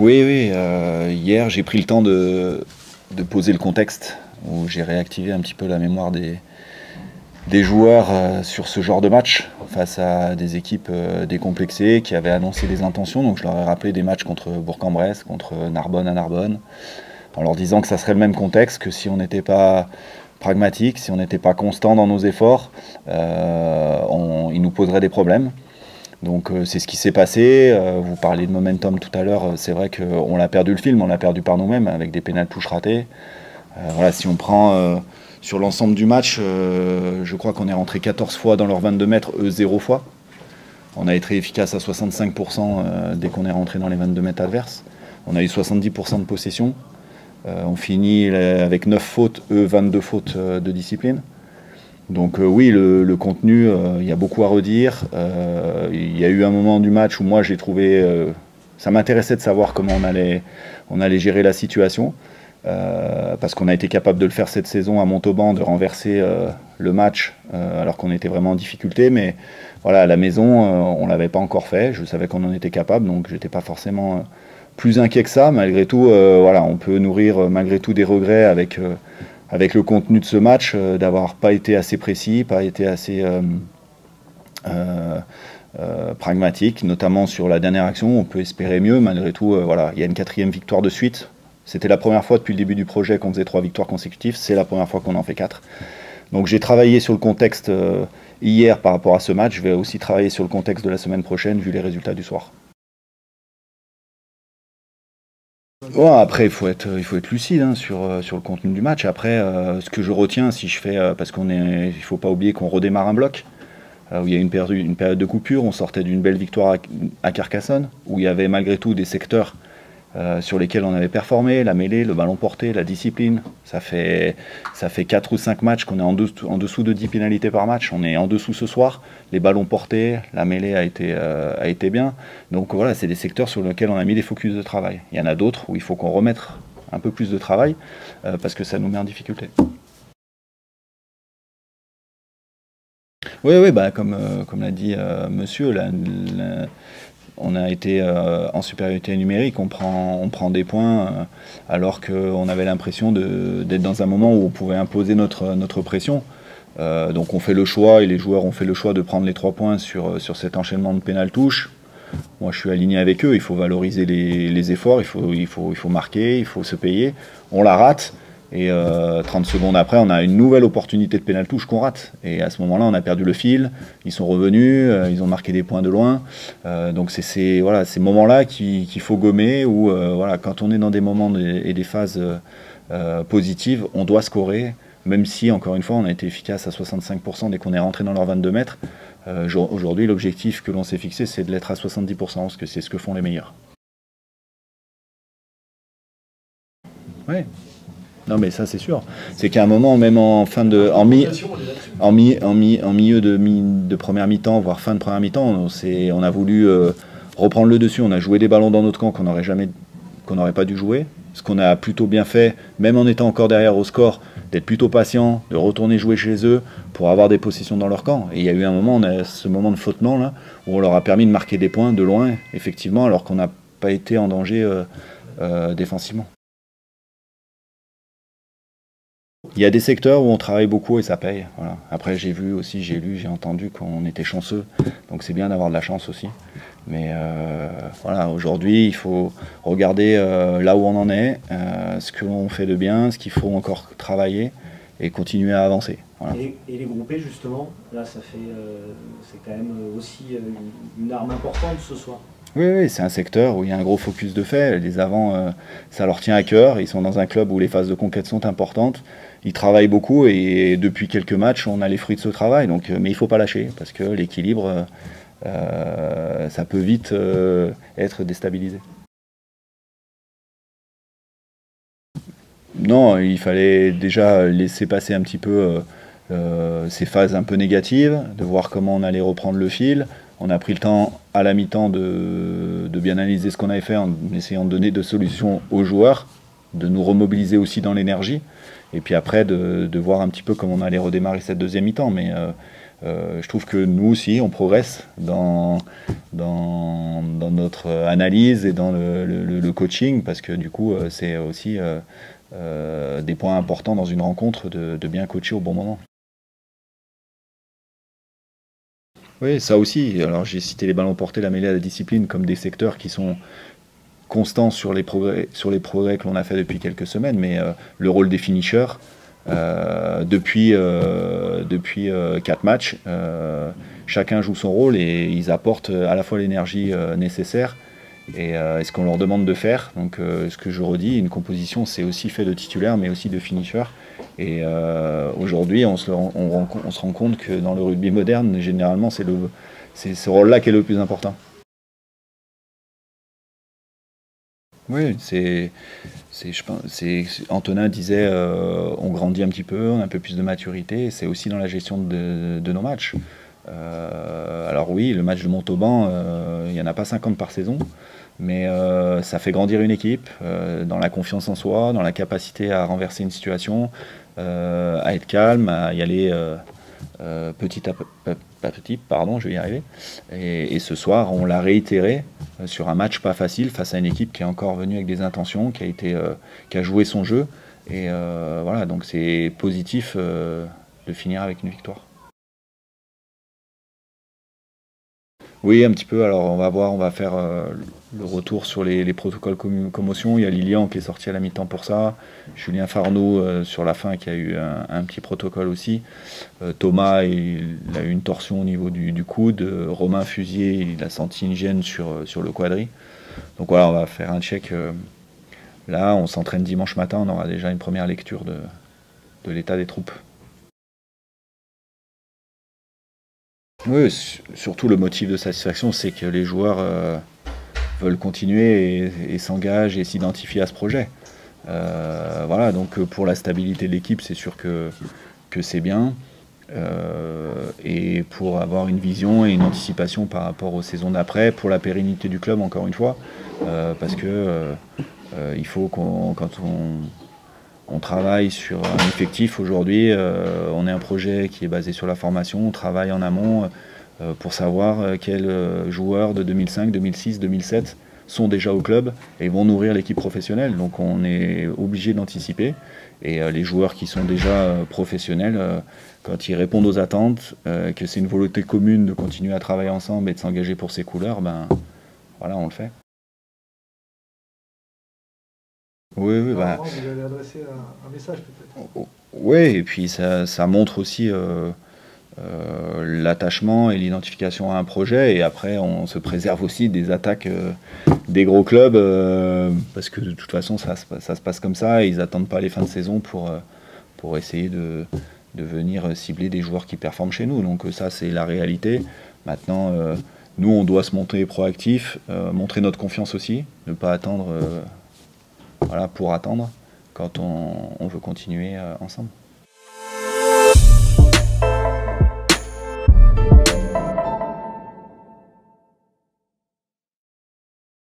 Oui, oui, hier j'ai pris le temps de poser le contexte, où j'ai réactivé un petit peu la mémoire des joueurs sur ce genre de match, face à des équipes décomplexées qui avaient annoncé des intentions. Donc je leur ai rappelé des matchs contre Bourg-en-Bresse, contre Narbonne à Narbonne, en leur disant que ça serait le même contexte, que si on n'était pas pragmatique, si on n'était pas constant dans nos efforts, ils nous poseraient des problèmes. Donc c'est ce qui s'est passé. Vous parliez de momentum tout à l'heure, c'est vrai qu'on l'a perdu le film, on l'a perdu par nous-mêmes avec des pénals touches ratés. Voilà, si on prend sur l'ensemble du match, je crois qu'on est rentré 14 fois dans leurs 22 mètres, eux 0 fois. On a été efficace à 65% dès qu'on est rentré dans les 22 mètres adverses. On a eu 70% de possession. On finit avec 9 fautes, eux 22 fautes de discipline. Donc oui, le contenu, il y a beaucoup à redire. Il y a eu un moment du match où moi j'ai trouvé... ça m'intéressait de savoir comment on allait gérer la situation. Parce qu'on a été capable de le faire cette saison à Montauban, de renverser le match alors qu'on était vraiment en difficulté. Mais voilà, à la maison, on ne l'avait pas encore fait. Je savais qu'on en était capable, donc j'étais pas forcément plus inquiet que ça. Malgré tout, voilà, on peut nourrir malgré tout des regrets avec le contenu de ce match, d'avoir pas été assez précis, pas été assez pragmatique, notamment sur la dernière action. On peut espérer mieux. Malgré tout, voilà, il y a une 4e victoire de suite. C'était la première fois depuis le début du projet qu'on faisait 3 victoires consécutives. C'est la première fois qu'on en fait 4. Donc j'ai travaillé sur le contexte hier par rapport à ce match. Je vais aussi travailler sur le contexte de la semaine prochaine vu les résultats du soir. Ouais, après, il faut être lucide hein, sur le contenu du match. Après, ce que je retiens, si je fais, parce il faut pas oublier qu'on redémarre un bloc, où il y a une période de coupure. On sortait d'une belle victoire à Carcassonne, où il y avait malgré tout des secteurs sur lesquels on avait performé, la mêlée, le ballon porté, la discipline. Ça fait 4 ou 5 matchs qu'on est en dessous de 10 pénalités par match. On est en dessous ce soir. Les ballons portés, la mêlée a été bien. Donc voilà, c'est des secteurs sur lesquels on a mis des focus de travail. Il y en a d'autres où il faut qu'on remette un peu plus de travail parce que ça nous met en difficulté. Oui, oui, bah, comme l'a dit monsieur, on a été en supériorité numérique, on prend des points alors qu'on avait l'impression d'être dans un moment où on pouvait imposer notre pression. Donc on fait le choix, et les joueurs ont fait le choix de prendre les 3 points sur cet enchaînement de pénal touche. Moi je suis aligné avec eux, il faut valoriser les efforts, il faut marquer, il faut se payer. On la rate. Et 30 secondes après, on a une nouvelle opportunité de pénal touche qu'on rate. Et à ce moment-là, on a perdu le fil. Ils sont revenus, ils ont marqué des points de loin. Donc c'est ces moments-là qu'il faut gommer. Où voilà, quand on est dans des moments et des phases positives, on doit scorer. Même si, encore une fois, on a été efficace à 65% dès qu'on est rentré dans leurs 22 mètres. Aujourd'hui, l'objectif que l'on s'est fixé, c'est de l'être à 70%, parce que c'est ce que font les meilleurs. Ouais. Non mais ça c'est sûr. C'est qu'à un moment, même en milieu de première mi-temps, voire fin de première mi-temps, on a voulu reprendre le dessus. On a joué des ballons dans notre camp qu'on n'aurait pas dû jouer. Ce qu'on a plutôt bien fait, même en étant encore derrière au score, d'être plutôt patient, de retourner jouer chez eux pour avoir des possessions dans leur camp. Et il y a eu un moment, on a ce moment de flottement là, où on leur a permis de marquer des points de loin, effectivement, alors qu'on n'a pas été en danger défensivement. Il y a des secteurs où on travaille beaucoup et ça paye. Voilà. Après, j'ai lu, j'ai entendu qu'on était chanceux. Donc c'est bien d'avoir de la chance aussi. Mais voilà, aujourd'hui, il faut regarder là où on en est, ce que l'on fait de bien, ce qu'il faut encore travailler et continuer à avancer. Voilà. Et les groupés, justement, là, c'est quand même aussi une arme importante ce soir. Oui, c'est un secteur où il y a un gros focus de fait. Les avants, ça leur tient à cœur. Ils sont dans un club où les phases de conquête sont importantes. Ils travaillent beaucoup et depuis quelques matchs, on a les fruits de ce travail. Donc, mais il ne faut pas lâcher parce que l'équilibre, ça peut vite être déstabilisé. Non, il fallait déjà laisser passer un petit peu ces phases un peu négatives, de voir comment on allait reprendre le fil. On a pris le temps à la mi-temps de bien analyser ce qu'on avait fait en essayant de donner des solutions aux joueurs, de nous remobiliser aussi dans l'énergie, et puis après de voir un petit peu comment on allait redémarrer cette deuxième mi-temps. Mais je trouve que nous aussi, on progresse dans notre analyse et dans le coaching, parce que du coup, c'est aussi des points importants dans une rencontre de bien coacher au bon moment. Oui, ça aussi. Alors j'ai cité les ballons portés, la mêlée à la discipline comme des secteurs qui sont constants sur les progrès que l'on a fait depuis quelques semaines, mais le rôle des finishers, depuis 4 matchs, chacun joue son rôle et ils apportent à la fois l'énergie nécessaire et ce qu'on leur demande de faire. Donc ce que je redis, une composition c'est aussi fait de titulaires mais aussi de finishers. Et aujourd'hui on se rend compte que dans le rugby moderne, généralement c'est ce rôle-là qui est le plus important. Oui, Antonin disait, on grandit un petit peu, on a un peu plus de maturité, c'est aussi dans la gestion de nos matchs. Alors oui, le match de Montauban, il n'y en a pas 50 par saison, mais ça fait grandir une équipe, dans la confiance en soi, dans la capacité à renverser une situation, à être calme, à y aller petit à petit, pardon, je vais y arriver. Et ce soir, on l'a réitéré sur un match pas facile face à une équipe qui est encore venue avec des intentions, qui a joué son jeu. Et voilà, donc c'est positif de finir avec une victoire. Oui, un petit peu. Alors, on va voir, on va faire le retour sur les protocoles commotion. Il y a Lilian qui est sorti à la mi-temps pour ça. Julien Farneau sur la fin qui a eu un petit protocole aussi. Thomas, il a eu une torsion au niveau du coude. Romain Fusier, il a senti une gêne sur le quadri. Donc voilà, on va faire un check. Là, on s'entraîne dimanche matin. On aura déjà une première lecture de l'état des troupes. Oui, surtout le motif de satisfaction, c'est que les joueurs veulent continuer et s'engagent et s'identifient à ce projet. Voilà, donc pour la stabilité de l'équipe, c'est sûr que c'est bien. Et pour avoir une vision et une anticipation par rapport aux saisons d'après, pour la pérennité du club, encore une fois, parce que il faut quand on travaille sur un effectif aujourd'hui, on est un projet qui est basé sur la formation, on travaille en amont pour savoir quels joueurs de 2005, 2006, 2007 sont déjà au club et vont nourrir l'équipe professionnelle. Donc on est obligé d'anticiper. Et les joueurs qui sont déjà professionnels, quand ils répondent aux attentes, que c'est une volonté commune de continuer à travailler ensemble et de s'engager pour ces couleurs, ben voilà, on le fait. Oui, oui, bah, Vous allez adresser un message peut-être. oui, et puis ça montre aussi l'attachement et l'identification à un projet. Et après, on se préserve aussi des attaques des gros clubs, parce que de toute façon, ça se passe comme ça. Et ils n'attendent pas les fins de saison pour essayer de venir cibler des joueurs qui performent chez nous. Donc ça, c'est la réalité. Maintenant, nous, on doit se montrer proactif, montrer notre confiance aussi, ne pas attendre. Voilà, pour attendre quand on veut continuer ensemble.